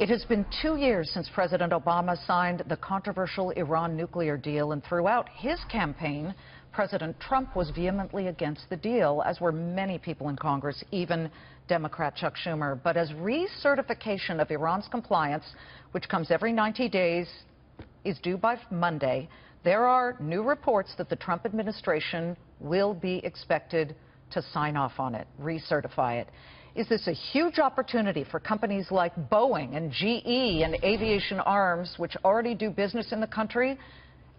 It has been 2 years since President Obama signed the controversial Iran nuclear deal, and throughout his campaign, President Trump was vehemently against the deal, as were many people in Congress, even Democrat Chuck Schumer. But as recertification of Iran's compliance, which comes every 90 days, is due by Monday, there are new reports that the Trump administration will be expected to sign off on it, recertify it. Is this a huge opportunity for companies like Boeing and GE and Aviation Arms, which already do business in the country,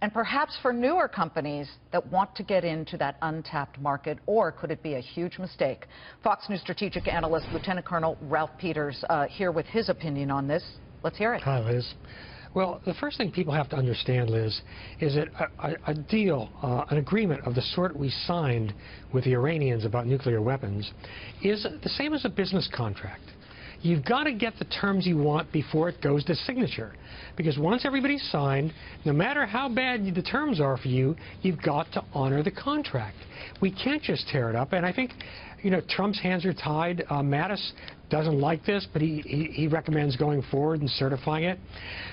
and perhaps for newer companies that want to get into that untapped market? Or could it be a huge mistake? Fox News strategic analyst Lieutenant Colonel Ralph Peters here with his opinion on this. Let's hear it. Hi, Liz. Well, the first thing people have to understand, Liz, is that a deal, an agreement of the sort we signed with the Iranians about nuclear weapons is the same as a business contract. You've got to get the terms you want before it goes to signature. Because once everybody's signed, no matter how bad the terms are for you, you've got to honor the contract. We can't just tear it up. And I think, Trump's hands are tied. Mattis doesn't like this, but he recommends going forward and certifying it.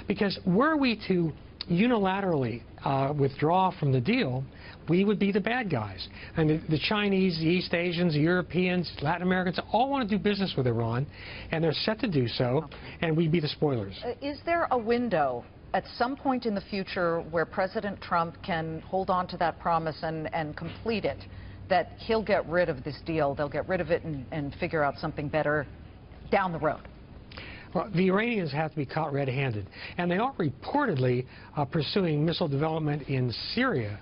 Because were we to unilaterally withdraw from the deal, we would be the bad guys. And the Chinese, the East Asians, the Europeans, Latin Americans all want to do business with Iran, and they're set to do so, and we'd be the spoilers. Is there a window at some point in the future where President Trump can hold on to that promise and complete it, that he'll get rid of this deal, they'll get rid of it and figure out something better down the road? Well, the Iranians have to be caught red-handed, and they are reportedly pursuing missile development in Syria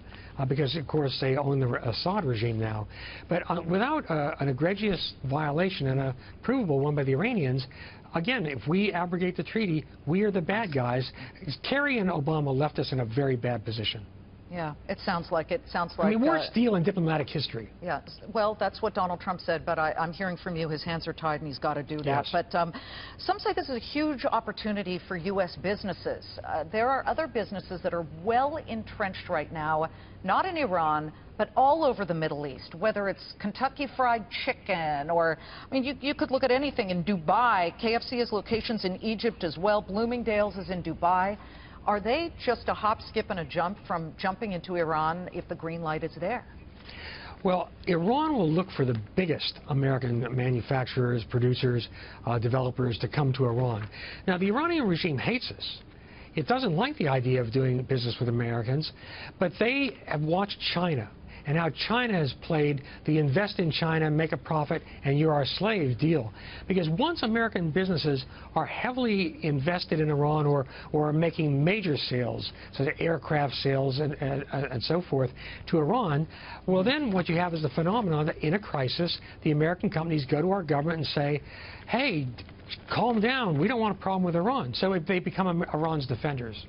because, of course, they own the Assad regime now. But without an egregious violation and a provable one by the Iranians, again, if we abrogate the treaty, we are the bad guys. Kerry and Obama left us in a very bad position. Yeah, it sounds like it. I mean, worst deal in diplomatic history. Yeah, well, that's what Donald Trump said, but I'm hearing from you his hands are tied and he's got to do that. Yes. But some say this is a huge opportunity for U.S. businesses. There are other businesses that are well entrenched right now, not in Iran, but all over the Middle East, whether it's Kentucky Fried Chicken or, I mean, you could look at anything in Dubai. KFC has locations in Egypt as well. Bloomingdale's is in Dubai. Are they just a hop, skip, and a jump from jumping into Iran if the green light is there? Well, Iran will look for the biggest American manufacturers, producers, developers to come to Iran. Now, the Iranian regime hates us. It doesn't like the idea of doing business with Americans, but they have watched China and how China has played the invest in China, make a profit, and you're our slave deal. Because once American businesses are heavily invested in Iran or are making major sales, such as aircraft sales and so forth, to Iran, well, then what you have is the phenomenon that in a crisis, the American companies go to our government and say, hey, calm down, we don't want a problem with Iran. So they become Iran's defenders.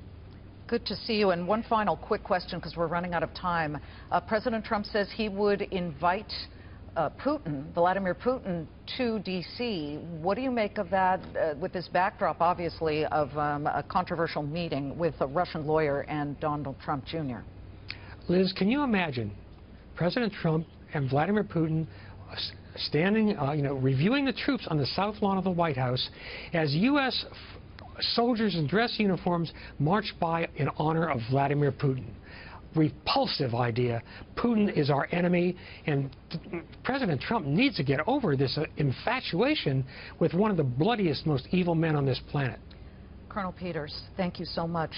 Good to see you. And one final quick question, because we're running out of time. President Trump says he would invite Vladimir Putin to D.C. What do you make of that with this backdrop, obviously, of a controversial meeting with a Russian lawyer and Donald Trump Jr.? Liz, can you imagine President Trump and Vladimir Putin standing, reviewing the troops on the South Lawn of the White House as U.S. soldiers in dress uniforms march by in honor of Vladimir Putin? Repulsive idea. Putin is our enemy, and President Trump needs to get over this infatuation with one of the bloodiest, most evil men on this planet. Colonel Peters, thank you so much.